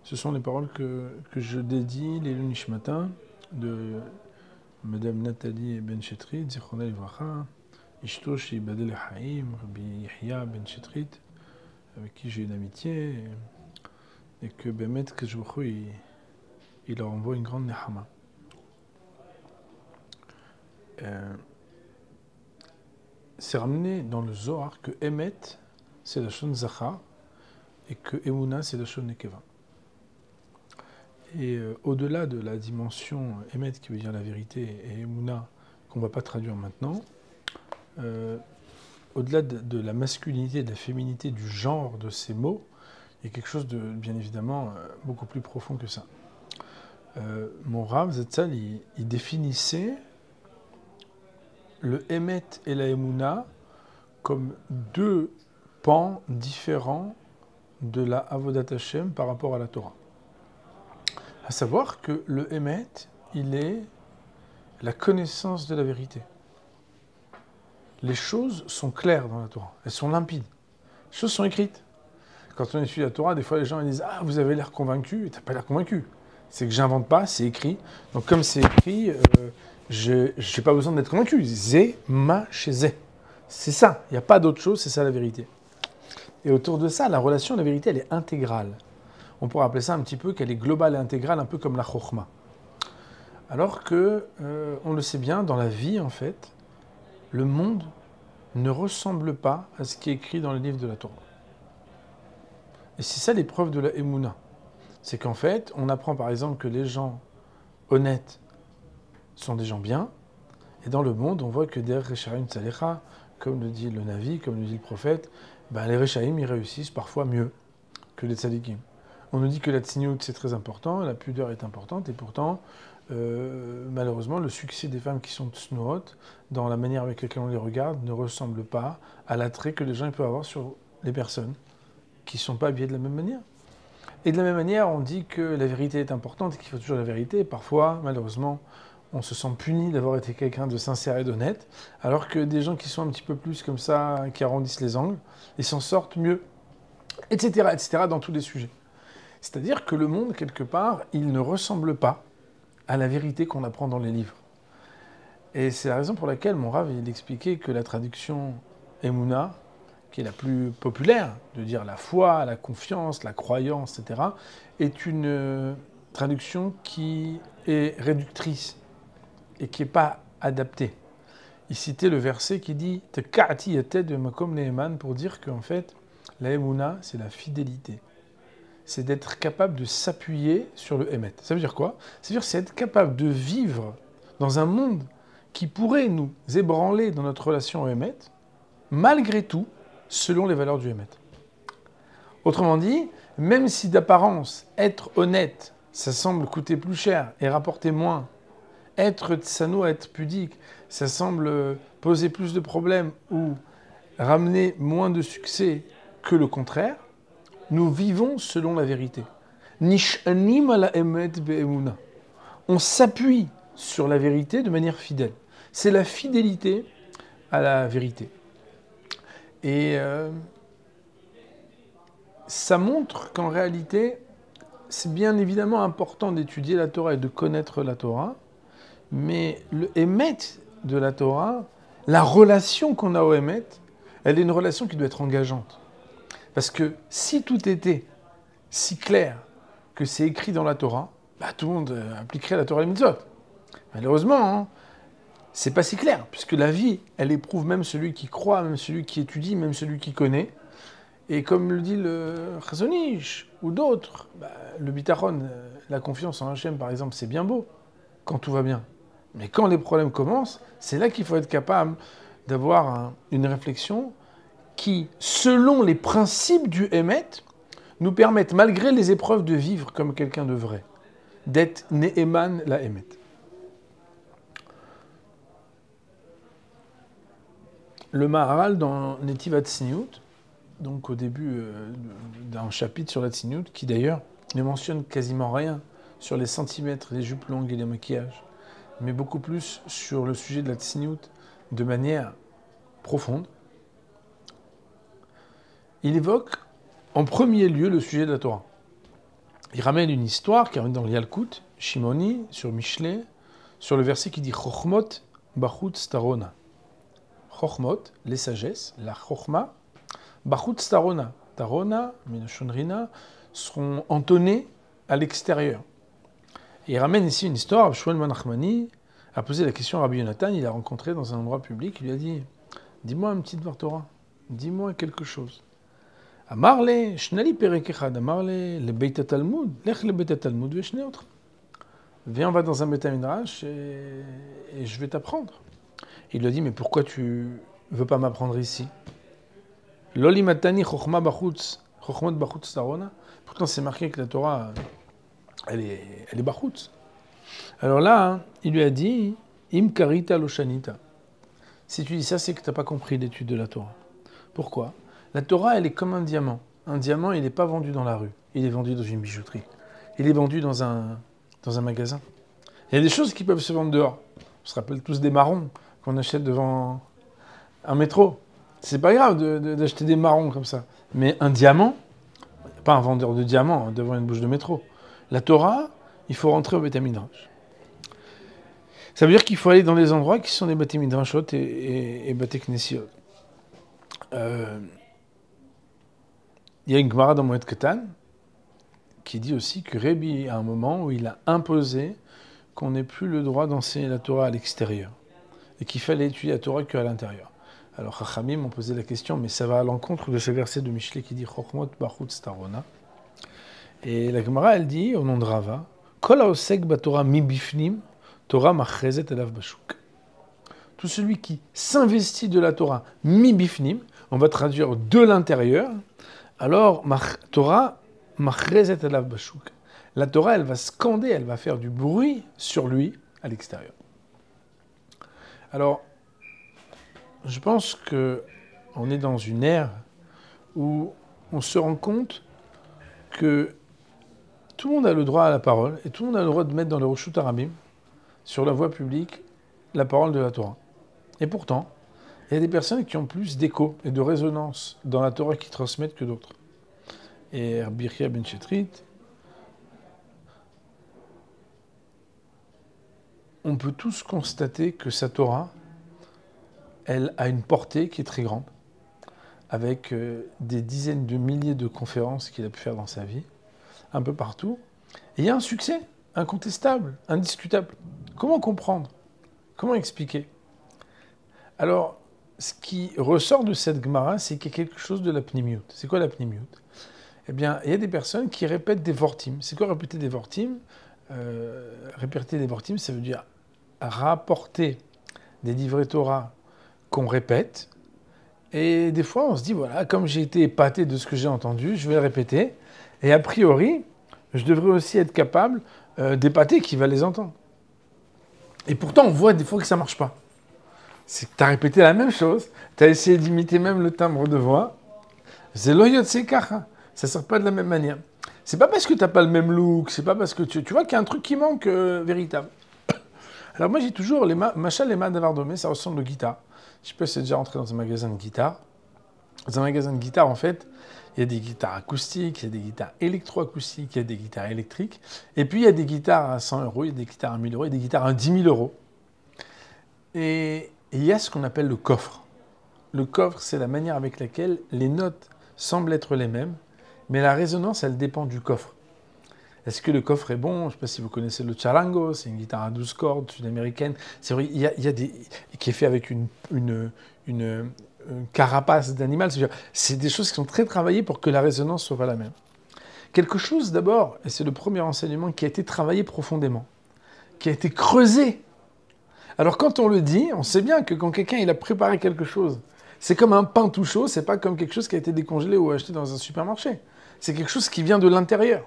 Ce sont les paroles que je dédie les lundi matin de Madame Nathalie Ben Chetrit, Zichronah Livracha, Ishto Sheibadel Haïm, Rabbi Yahya Ben Chetrit, avec qui j'ai une amitié, et que Bemet Kajouchou, il leur envoie une grande nehama. C'est ramené dans le Zohar que Emet, c'est la Shon Zachar, et que Emouna, c'est la Shon Nekeva. Et au-delà de la dimension Emet, qui veut dire la vérité, et Emouna, qu'on ne va pas traduire maintenant, au-delà de la masculinité et de la féminité du genre de ces mots, il y a quelque chose de, bien évidemment, beaucoup plus profond que ça. Mon Rav Zatzal, il définissait le Emet et la Emouna comme deux pans différents de la Avodat Hashem par rapport à la Torah. À savoir que le Emet, il est la connaissance de la vérité. Les choses sont claires dans la Torah, elles sont limpides. Les choses sont écrites. Quand on étudie la Torah, des fois les gens ils disent « Ah, vous avez l'air convaincu », et tu n'as pas l'air convaincu. C'est que j'invente pas, c'est écrit. Donc comme c'est écrit, je n'ai pas besoin d'être convaincu. Zé, ma, chez zé. C'est ça, il n'y a pas d'autre chose, c'est ça la vérité. Et autour de ça, la relation à la vérité, elle est intégrale. On pourrait appeler ça un petit peu qu'elle est globale et intégrale, un peu comme la chokhma. Alors que, on le sait bien, dans la vie, en fait, le monde ne ressemble pas à ce qui est écrit dans les livres de la Torah. Et c'est ça l'épreuve de la Emouna. C'est qu'en fait, on apprend par exemple que les gens honnêtes sont des gens bien, et dans le monde, on voit que des Rechaim Tzalecha, comme le dit le Navi, comme le dit le prophète, les Rechaim, ils réussissent parfois mieux que les Tzadikim. On nous dit que la Tsiniout, c'est très important, la pudeur est importante, et pourtant, malheureusement, le succès des femmes qui sont tsnoot, dans la manière avec laquelle on les regarde, ne ressemble pas à l'attrait que les gens peuvent avoir sur les personnes qui ne sont pas habillées de la même manière. Et de la même manière, on dit que la vérité est importante et qu'il faut toujours la vérité. Et parfois, malheureusement, on se sent puni d'avoir été quelqu'un de sincère et d'honnête, alors que des gens qui sont un petit peu plus comme ça, qui arrondissent les angles, ils s'en sortent mieux, etc., dans tous les sujets. C'est-à-dire que le monde, quelque part, il ne ressemble pas à la vérité qu'on apprend dans les livres. Et c'est la raison pour laquelle mon Rav, il expliquait que la traduction Emouna, qui est la plus populaire, de dire la foi, la confiance, la croyance, etc., est une traduction qui est réductrice et qui n'est pas adaptée. Il citait le verset qui dit « Teka'ati yated makom ne'eman » pour dire qu'en fait, la Emouna, c'est la fidélité. C'est d'être capable de s'appuyer sur le Emet. Ça veut dire quoi? Ça veut dire c'est être capable de vivre dans un monde qui pourrait nous ébranler dans notre relation au Emet, malgré tout, selon les valeurs du Emet. Autrement dit, même si d'apparence, être honnête, ça semble coûter plus cher et rapporter moins, être tsano, être pudique, ça semble poser plus de problèmes ou ramener moins de succès que le contraire, nous vivons selon la vérité. Nish'anim ala emet be'emuna. On s'appuie sur la vérité de manière fidèle. C'est la fidélité à la vérité. Et ça montre qu'en réalité, c'est bien évidemment important d'étudier la Torah et de connaître la Torah, mais le émet de la Torah, la relation qu'on a au émet, elle est une relation qui doit être engageante. Parce que si tout était si clair que c'est écrit dans la Torah, tout le monde appliquerait la Torah et les mitzvot. Malheureusement, c'est pas si clair, puisque la vie, elle éprouve même celui qui croit, même celui qui étudie, même celui qui connaît. Et comme le dit le Chazon Ish ou d'autres, le bitachon, la confiance en Hachem par exemple, c'est bien beau quand tout va bien. Mais quand les problèmes commencent, c'est là qu'il faut être capable d'avoir une réflexion qui, selon les principes du Emet, nous permettent, malgré les épreuves, de vivre comme quelqu'un de vrai, d'être Ne'eman la Emet. Le Maharal dans Netiv HaTzniut, donc au début d'un chapitre sur la Tzniut, qui d'ailleurs ne mentionne quasiment rien sur les centimètres, les jupes longues et les maquillages, mais beaucoup plus sur le sujet de la Tzniut de manière profonde, il évoque en premier lieu le sujet de la Torah. il ramène une histoire qui arrive dans Yalkut, Shimoni, sur Michelet, sur le verset qui dit Chochmot bachut starona. Chochmot, les sagesses, la chochma, bachut starona. Tarona, Minashonrina, seront entonnées à l'extérieur. Et il ramène ici une histoire. Shmuel ben Nachmani a posé la question à Rabbi Yonatan, il l'a rencontré dans un endroit public, il lui a dit dis-moi un petit Dvar Torah, dis-moi quelque chose. Amarle, Shnali Perek Echad, Amarle, le Beit Talmud, lech le Beit Talmud, veshne autre. Viens, on va dans un Beit Midrash et je vais t'apprendre. Il lui a dit mais pourquoi tu veux pas m'apprendre ici? Loli matani chochma bachutz, chochmot bachutz tarona. Pourtant c'est marqué que la Torah, elle est bachutz. Alors là, il lui a dit im karita lo shanita. Si tu dis ça, c'est que tu n'as pas compris l'étude de la Torah. Pourquoi? La Torah, elle est comme un diamant. Un diamant, il n'est pas vendu dans la rue. Il est vendu dans une bijouterie. Il est vendu dans un magasin. Il y a des choses qui peuvent se vendre dehors. On se rappelle tous des marrons qu'on achète devant un métro. C'est pas grave d'acheter des marrons comme ça. Mais un diamant, pas un vendeur de diamants devant une bouche de métro. La Torah, il faut rentrer au Beit Midrash. Ça veut dire qu'il faut aller dans des endroits qui sont des Beit Midrashot et Beit Knesiot. Il y a une Gemara dans Moed Katan qui dit aussi que Rébi, à un moment où il a imposé qu'on n'ait plus le droit d'enseigner la Torah à l'extérieur et qu'il fallait étudier la Torah qu'à l'intérieur. Alors Chachamim ont posé la question, mais ça va à l'encontre de ce verset de Michelet qui dit Chochmot bachut starona. Et la Gemara, elle dit, au nom de Rava, Kol haosek baTorah mi bifnim, Torah machrezet elav bashuk. Tout celui qui s'investit de la Torah mi bifnim, on va traduire de l'intérieur, alors Torah machrezet elav bashuk. La Torah, elle va scander, elle va faire du bruit sur lui à l'extérieur. Alors, je pense qu'on est dans une ère où on se rend compte que tout le monde a le droit à la parole et tout le monde a le droit de mettre dans le Reshut Harabim, sur la voie publique, la parole de la Torah. Et pourtant, il y a des personnes qui ont plus d'écho et de résonance dans la Torah qui transmettent que d'autres. Et Rabbi Yechiya ben Shetrit, on peut tous constater que sa Torah, elle a une portée qui est très grande, avec des dizaines de milliers de conférences qu'il a pu faire dans sa vie, un peu partout. Et il y a un succès incontestable, indiscutable. Comment comprendre? Comment expliquer? Alors, ce qui ressort de cette Gemara, c'est qu'il y a quelque chose de la pnimiut. C'est quoi la pnimiut? Eh bien, il y a des personnes qui répètent des vortim. C'est quoi répéter des vortim? Répéter des vortim, ça veut dire rapporter des livrets Torah qu'on répète. Et des fois, on se dit, voilà, comme j'ai été épaté de ce que j'ai entendu, je vais le répéter. Et a priori, je devrais aussi être capable d'épater qui va les entendre. Et pourtant, on voit des fois que ça ne marche pas. C'est que tu as répété la même chose, tu as essayé d'imiter même le timbre de voix. C'est l'oyot sekara. Ça ne sort pas de la même manière. C'est pas parce que tu n'as pas le même look, c'est pas parce que tu vois qu'il y a un truc qui manque véritable. Alors moi, j'ai toujours les machal et madavardomé, ça ressemble aux guitares. Je sais pas si c'est déjà rentré dans un magasin de guitare. Dans un magasin de guitare, en fait, il y a des guitares acoustiques, il y a des guitares électroacoustiques, il y a des guitares électriques. Et puis, il y a des guitares à 100 €, il y a des guitares à 1000 € et des guitares à 10 000 €. Et il y a ce qu'on appelle le coffre. Le coffre, c'est la manière avec laquelle les notes semblent être les mêmes, mais la résonance, elle dépend du coffre. Est-ce que le coffre est bon? Je ne sais pas si vous connaissez le charango, c'est une guitare à 12 cordes sud-américaine. C'est vrai, il y a des qui est fait avec une carapace d'animal. C'est des choses qui sont très travaillées pour que la résonance soit pas la même. Quelque chose d'abord, et c'est le premier enseignement, qui a été travaillé profondément, qui a été creusé. Alors quand on le dit, on sait bien que quand quelqu'un il a préparé quelque chose, c'est comme un pain tout chaud, c'est pas comme quelque chose qui a été décongelé ou acheté dans un supermarché. C'est quelque chose qui vient de l'intérieur.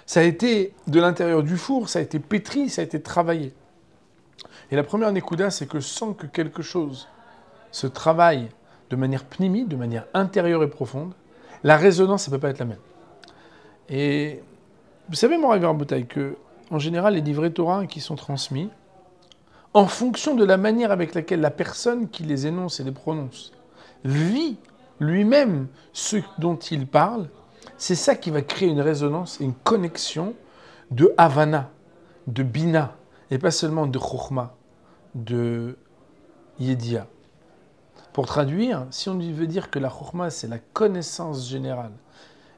Ça a été de l'intérieur du four, ça a été pétri, ça a été travaillé. Et la première nekuda, c'est que sans que quelque chose se travaille de manière pnimi, de manière intérieure et profonde, la résonance, ça ne peut pas être la même. Et vous savez, mon Rav Botaï, que en général, les livrets Torah qui sont transmis, en fonction de la manière avec laquelle la personne qui les énonce et les prononce vit lui-même ce dont il parle, C'est ça qui va créer une résonance et une connexion de Havana, de Bina, et pas seulement de Chokhma, de Yedia. Pour traduire, si on veut dire que la Chokhma, c'est la connaissance générale,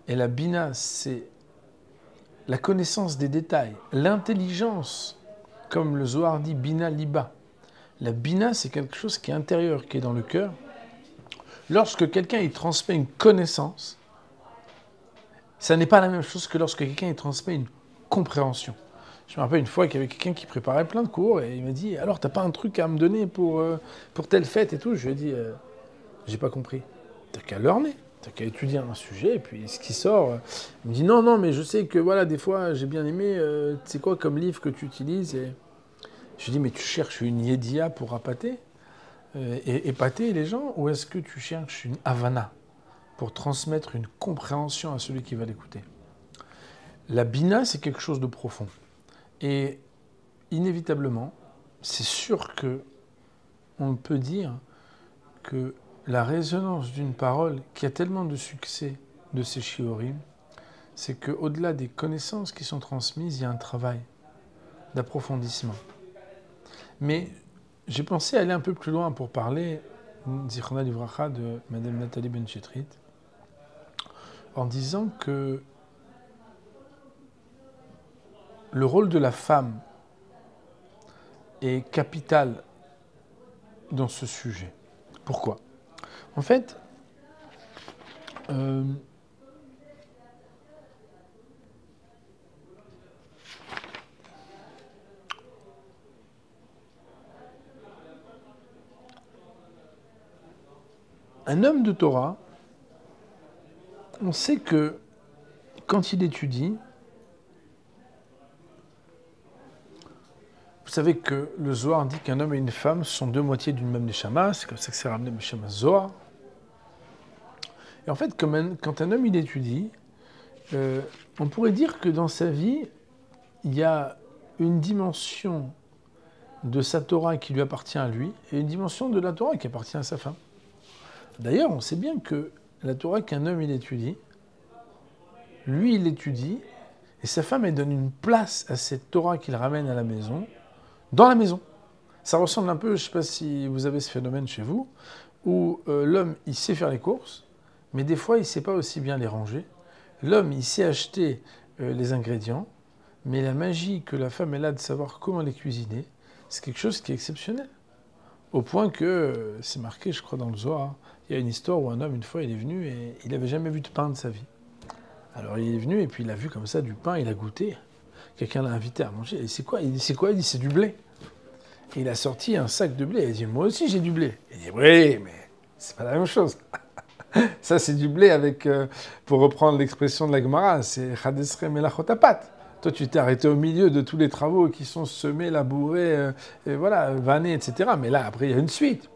et la Bina, c'est la connaissance des détails, l'intelligence, comme le Zohar dit, Bina Liba. La Bina, c'est quelque chose qui est intérieur, qui est dans le cœur. Lorsque quelqu'un il transmet une connaissance, ça n'est pas la même chose que lorsque quelqu'un il transmet une compréhension. Je me rappelle une fois qu'il y avait quelqu'un qui préparait plein de cours et il m'a dit « Alors, t'as pas un truc à me donner pour telle fête et tout ?» Je lui ai dit « J'ai pas compris. T'as qu'à learner, t'as qu'à étudier un sujet et puis ce qui sort... Il me dit « Non, mais je sais que voilà, des fois, j'ai bien aimé, c'est quoi comme livre que tu utilises ?» et je lui ai dit « Mais tu cherches une Yedia pour appâter et épater les gens ou est-ce que tu cherches une Havana pour transmettre une compréhension à celui qui va l'écouter ?» La Bina, c'est quelque chose de profond. Et inévitablement, c'est sûr que on peut dire que la résonance d'une parole qui a tellement de succès de ces shiurim, c'est qu'au-delà des connaissances qui sont transmises, il y a un travail d'approfondissement. Mais j'ai pensé aller un peu plus loin pour parler, Zichrona Livracha, de Madame Nathalie Ben-Chetrit, en disant que le rôle de la femme est capital dans ce sujet. Pourquoi ? En fait, un homme de Torah, on sait que quand il étudie, vous savez que le Zohar dit qu'un homme et une femme sont deux moitiés d'une même neshama, c'est comme ça que c'est ramené Neshama Zohar. Et en fait, quand un homme il étudie, on pourrait dire que dans sa vie, il y a une dimension de sa Torah qui lui appartient à lui et une dimension de la Torah qui appartient à sa femme. D'ailleurs, on sait bien que la Torah qu'un homme il étudie, lui il étudie et sa femme elle donne une place à cette Torah qu'il ramène à la maison, dans la maison. Ça ressemble un peu, je ne sais pas si vous avez ce phénomène chez vous, où l'homme il sait faire les courses, mais des fois il ne sait pas aussi bien les ranger. L'homme il sait acheter les ingrédients, mais la magie que la femme elle a de savoir comment les cuisiner, c'est quelque chose qui est exceptionnel. Au point que, c'est marqué je crois dans le Zohar, il y a une histoire où un homme une fois il est venu et il n'avait jamais vu de pain de sa vie. Alors il est venu et puis il a vu comme ça du pain, il a goûté. Quelqu'un l'a invité à manger. Et c'est quoi ? Il dit c'est quoi ? Il dit c'est du blé. Et il a sorti un sac de blé. Il a dit moi aussi j'ai du blé. Il dit oui, mais c'est pas la même chose. Ça c'est du blé avec, pour reprendre l'expression de la Gemara, c'est chadesre melachotapat. Toi tu t'es arrêté au milieu de tous les travaux qui sont semés, labourés, et voilà, vannés, etc. Mais là après il y a une suite.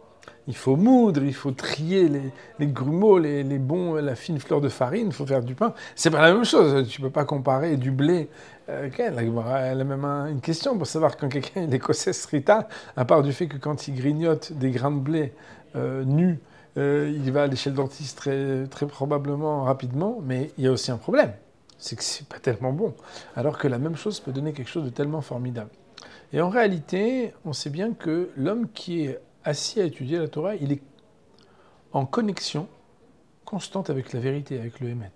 Il faut moudre, il faut trier les grumeaux, les bons, la fine fleur de farine, il faut faire du pain. C'est pas la même chose, tu peux pas comparer du blé. Elle a même une question pour savoir quand quelqu'un est écossais srita, à part du fait que quand il grignote des grains de blé nus, il va aller chez le dentiste très, très probablement rapidement, mais il y a aussi un problème, c'est que c'est pas tellement bon, alors que la même chose peut donner quelque chose de tellement formidable. Et en réalité, on sait bien que l'homme qui est assis à étudier la Torah, il est en connexion constante avec la vérité, avec le Hémet.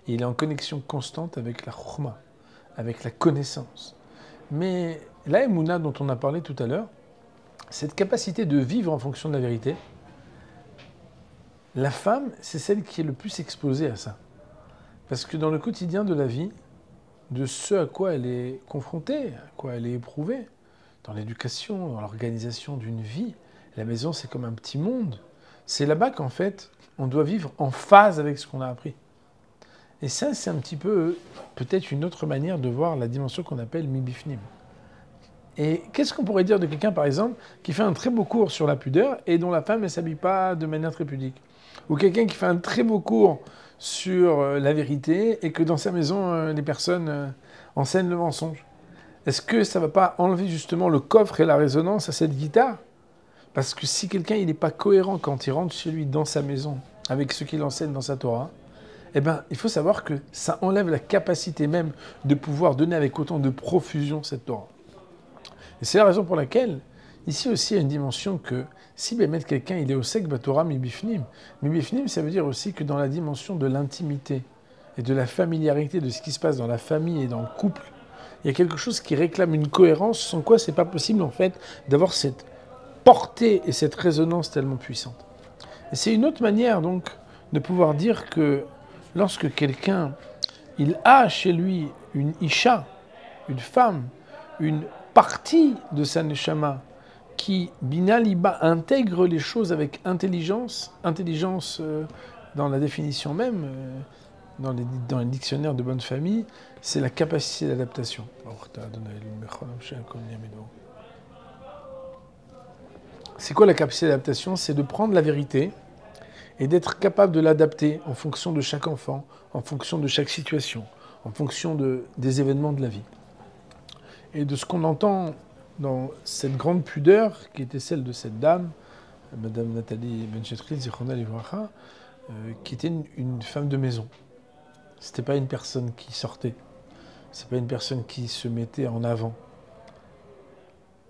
Il est en connexion constante avec la Chokhma, avec la connaissance. Mais la Emouna dont on a parlé tout à l'heure, cette capacité de vivre en fonction de la vérité, la femme, c'est celle qui est le plus exposée à ça. Parce que dans le quotidien de la vie, de ce à quoi elle est confrontée, à quoi elle est éprouvée, dans l'éducation, dans l'organisation d'une vie, la maison c'est comme un petit monde. C'est là-bas qu'en fait, on doit vivre en phase avec ce qu'on a appris. Et ça, c'est un petit peu, peut-être une autre manière de voir la dimension qu'on appelle mibifnim. Et qu'est-ce qu'on pourrait dire de quelqu'un, par exemple, qui fait un très beau cours sur la pudeur et dont la femme ne s'habille pas de manière très pudique ? Ou quelqu'un qui fait un très beau cours sur la vérité et que dans sa maison, les personnes enseignent le mensonge ? Est-ce que ça ne va pas enlever justement le coffre et la résonance à cette guitare ? Parce que si quelqu'un n'est pas cohérent quand il rentre chez lui, dans sa maison, avec ce qu'il enseigne dans sa Torah, eh ben, il faut savoir que ça enlève la capacité même de pouvoir donner avec autant de profusion cette Torah. Et c'est la raison pour laquelle, ici aussi, il y a une dimension que si mettre quelqu'un, il est au sec Torah mibifnim. Mibifnim, ça veut dire aussi que dans la dimension de l'intimité et de la familiarité de ce qui se passe dans la famille et dans le couple, il y a quelque chose qui réclame une cohérence, sans quoi c'est pas possible en fait d'avoir cette portée et cette résonance tellement puissante. Et c'est une autre manière donc de pouvoir dire que lorsque quelqu'un il a chez lui une isha, une femme, une partie de sa neshama qui bina liba intègre les choses avec intelligence, dans la définition même, dans les dictionnaires de bonne famille, c'est la capacité d'adaptation. C'est quoi la capacité d'adaptation? C'est de prendre la vérité et d'être capable de l'adapter en fonction de chaque enfant, en fonction de chaque situation, en fonction des événements de la vie. Et de ce qu'on entend dans cette grande pudeur qui était celle de cette dame, Madame Nathalie Benchetri, Zichronah Livracha, qui était une femme de maison. C'était pas une personne qui sortait. C'est pas une personne qui se mettait en avant.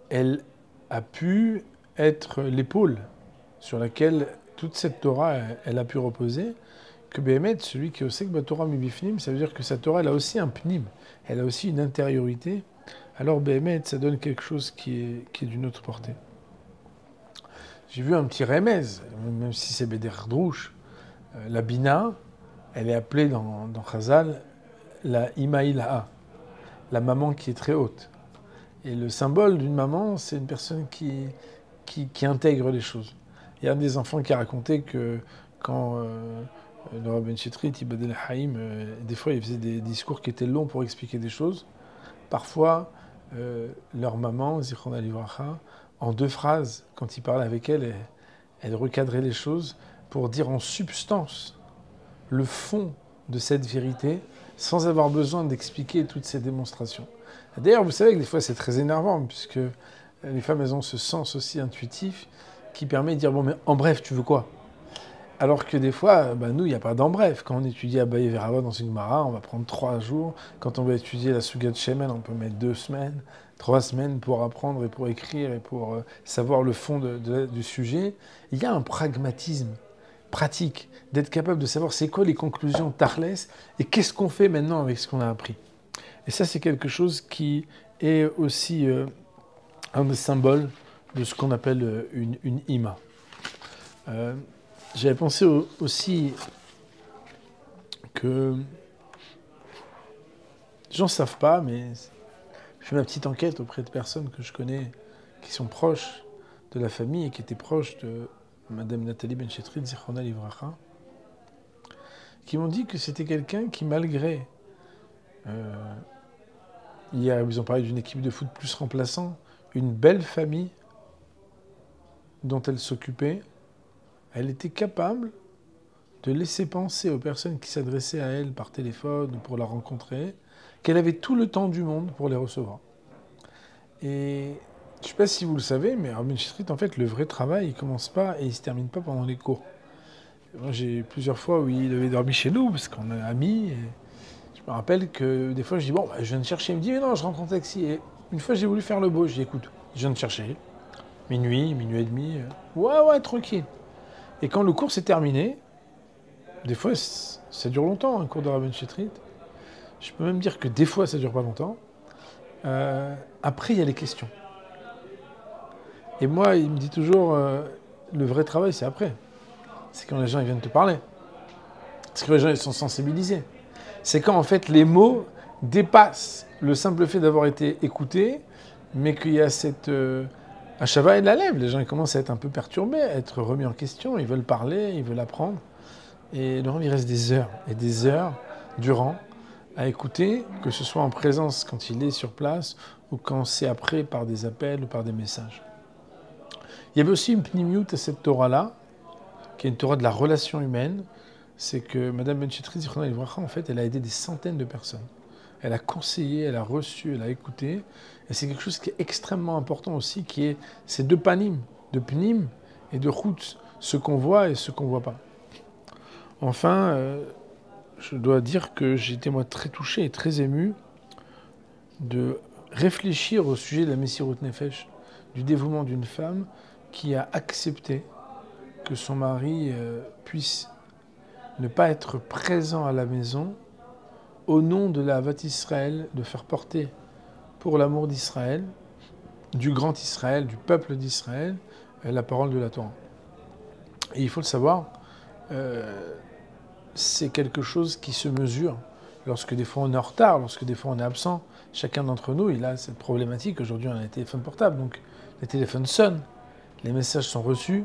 Elle a pu être l'épaule sur laquelle toute cette Torah, elle a pu reposer, que Béhémet, celui qui est au Sek Torah Mibifnim, ça veut dire que sa Torah, elle a aussi un pnim, elle a aussi une intériorité. Alors Béhémet, ça donne quelque chose qui est d'une autre portée. J'ai vu un petit remez, même si c'est Beder Drouche, la Bina, elle est appelée dans Chazal la Imaïla'a, la maman qui est très haute. Et le symbole d'une maman, c'est une personne qui intègre les choses. Il y a un des enfants qui a raconté que quand le Rav Ben Chetrit, Ibadel Haïm, des fois il faisait des discours qui étaient longs pour expliquer des choses. Parfois, leur maman, Zichronah Livracha, en 2 phrases, quand il parlait avec elle, elle recadrait les choses pour dire en substance le fond de cette vérité, sans avoir besoin d'expliquer toutes ces démonstrations. D'ailleurs, vous savez que des fois c'est très énervant, puisque les femmes, elles ont ce sens aussi intuitif qui permet de dire, bon, mais en bref, tu veux quoi? Alors que des fois, nous, il n'y a pas d'en bref. Quand on étudie Abaye Verava dans une Gemara, on va prendre 3 jours. Quand on va étudier la Sugat Shemen, on peut mettre 2 semaines, 3 semaines pour apprendre et pour écrire et pour savoir le fond du sujet. Il y a un pragmatisme pratique d'être capable de savoir c'est quoi les conclusions Tarles et qu'est-ce qu'on fait maintenant avec ce qu'on a appris. Et ça, c'est quelque chose qui est aussi un des symboles de ce qu'on appelle une ima. J'avais pensé aussi que les gens ne savent pas, mais je fais ma petite enquête auprès de personnes que je connais qui sont proches de la famille et qui étaient proches de Madame Nathalie Benchetrit, Zichronah Livracha, qui m'ont dit que c'était quelqu'un qui, malgré... hier, ils ont parlé d'une équipe de foot plus remplaçant, une belle famille dont elle s'occupait, elle était capable de laisser penser aux personnes qui s'adressaient à elle par téléphone ou pour la rencontrer, qu'elle avait tout le temps du monde pour les recevoir. Et je ne sais pas si vous le savez, mais Rav Ben Chetrit, en fait, le vrai travail, il ne commence pas et il ne se termine pas pendant les cours. Moi, j'ai plusieurs fois où il devait dormir chez nous, parce qu'on est amis. Et je me rappelle que des fois, je dis, bon, je viens de chercher. Il me dit, mais non, je rentre en taxi. Et une fois, j'ai voulu faire le beau. Je dis, écoute, je viens de chercher. Minuit et demi. Ouais, tranquille. Et quand le cours s'est terminé, des fois, ça dure longtemps, un cours de Rav Ben Chetrit. Je peux même dire que des fois, ça ne dure pas longtemps. Après, il y a les questions. Et moi, il me dit toujours, le vrai travail, c'est après. C'est quand les gens ils viennent te parler. C'est quand les gens ils sont sensibilisés. C'est quand, en fait, les mots dépassent le simple fait d'avoir été écoutés, mais qu'il y a cette... Achava et de la lèvre. Les gens ils commencent à être un peu perturbés, à être remis en question. Ils veulent parler, ils veulent apprendre. Et le il reste des heures et des heures durant à écouter, que ce soit en présence quand il est sur place ou quand c'est après par des appels ou par des messages. Il y avait aussi une pnimiout à cette Torah-là, qui est une Torah de la relation humaine. C'est que Madame Benchetrit, Zichronah Livracha, en fait, elle a aidé des centaines de personnes. Elle a conseillé, elle a reçu, elle a écouté. Et c'est quelque chose qui est extrêmement important aussi, qui est ces 2 panim, de pnim et de chutz, ce qu'on voit et ce qu'on ne voit pas. Enfin, je dois dire que j'ai été moi très touché et très ému de réfléchir au sujet de la Messirut Nefesh, du dévouement d'une femme qui a accepté que son mari puisse ne pas être présent à la maison au nom de la Havat Israël, de faire porter pour l'amour d'Israël, du grand Israël, du peuple d'Israël, la parole de la Torah. Et il faut le savoir, c'est quelque chose qui se mesure lorsque des fois on est en retard, lorsque des fois on est absent. Chacun d'entre nous, il a cette problématique. Aujourd'hui, on a les téléphones portables, donc les téléphones sonnent, les messages sont reçus.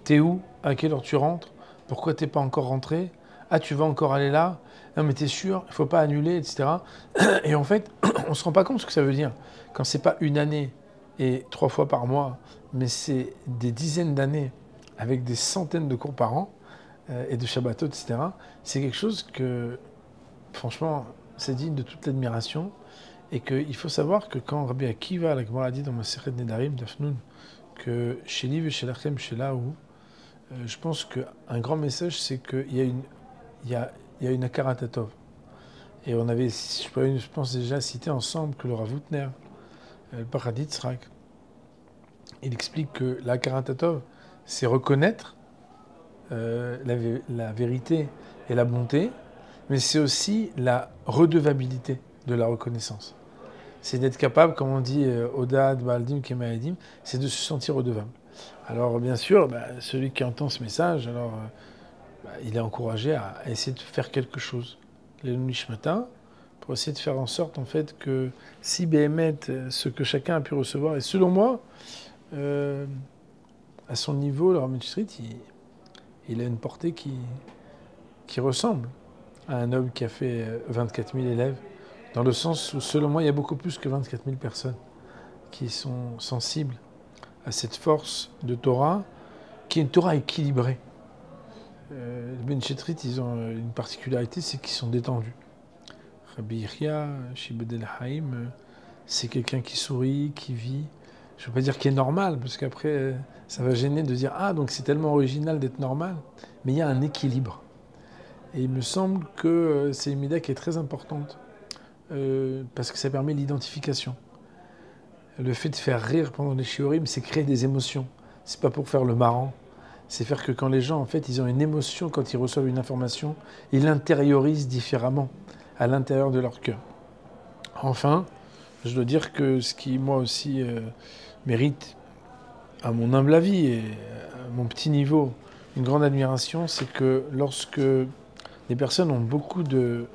T'es où? À quelle heure tu rentres? Pourquoi t'es pas encore rentré? Ah, tu vas encore aller là? Non, mais t'es sûr? Il faut pas annuler, etc. Et en fait, on se rend pas compte ce que ça veut dire. Quand c'est pas une année et 3 fois par mois, mais c'est des dizaines d'années avec des centaines de cours par an et de Shabbatot, etc. C'est quelque chose que, franchement, c'est digne de toute l'admiration. Et qu'il faut savoir que quand Rabbi Akiva, la Gemara dit dans Masechet Nedarim, Dafnoun, que chez Liv et chez Lachem, chez Laou, je pense qu'un grand message, c'est qu'il y a une Hakarat Hatov. Et on avait, je pense déjà cité ensemble que le Rav Hutner, le Paradis Tzrak, il explique que la Hakarat Hatov, c'est reconnaître la vérité et la bonté, mais c'est aussi la redevabilité de la reconnaissance. C'est d'être capable, comme on dit, Odad, Baaldim, Kemaedim, c'est de se sentir redevable. Alors bien sûr, celui qui entend ce message, alors il est encouragé à essayer de faire quelque chose. Les Nishmata, pour essayer de faire en sorte en fait que si Béhémet, ce que chacun a pu recevoir, et selon moi, à son niveau, le Rav Street, il a une portée qui ressemble à un homme qui a fait 24 000 élèves, dans le sens où, selon moi, il y a beaucoup plus que 24 000 personnes qui sont sensibles à cette force de Torah, qui est une Torah équilibrée. Les Ben Chetrit, ils ont une particularité, c'est qu'ils sont détendus. Rabbi Yechia, Shibud El Haïm, c'est quelqu'un qui sourit, qui vit. Je ne veux pas dire qu'il est normal, parce qu'après, ça va gêner de dire « Ah, donc c'est tellement original d'être normal », mais il y a un équilibre. Et il me semble que c'est une mida qui est très importante, parce que ça permet l'identification. Le fait de faire rire pendant les shiurim, c'est créer des émotions. C'est pas pour faire le marrant. C'est faire que quand les gens, en fait, ils ont une émotion quand ils reçoivent une information, ils l'intériorisent différemment à l'intérieur de leur cœur. Enfin, je dois dire que ce qui, moi aussi, mérite, à mon humble avis et à mon petit niveau, une grande admiration, c'est que lorsque les personnes ont beaucoup de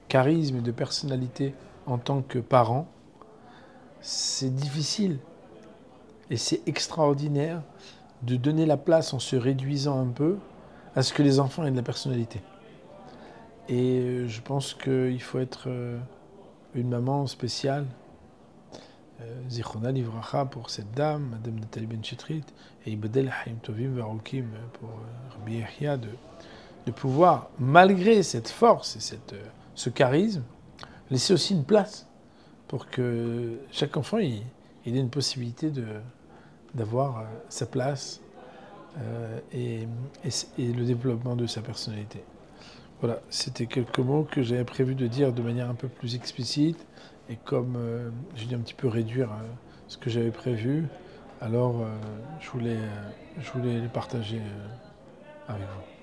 charisme et de personnalité en tant que parents, c'est difficile et c'est extraordinaire de donner la place en se réduisant un peu à ce que les enfants aient de la personnalité. Et je pense qu'il faut être une maman spéciale, Zichrona Livracha pour cette dame, Madame Nathalie Ben Chetrit, et Ibadel Haim Tovim Varoukim pour Rabbi Yechia, de pouvoir, malgré cette force et ce charisme, laisser aussi une place pour que chaque enfant il ait une possibilité d'avoir sa place et le développement de sa personnalité. Voilà, c'était quelques mots que j'avais prévu de dire de manière un peu plus explicite, et comme j'ai dû un petit peu réduire ce que j'avais prévu, alors je voulais les partager avec vous.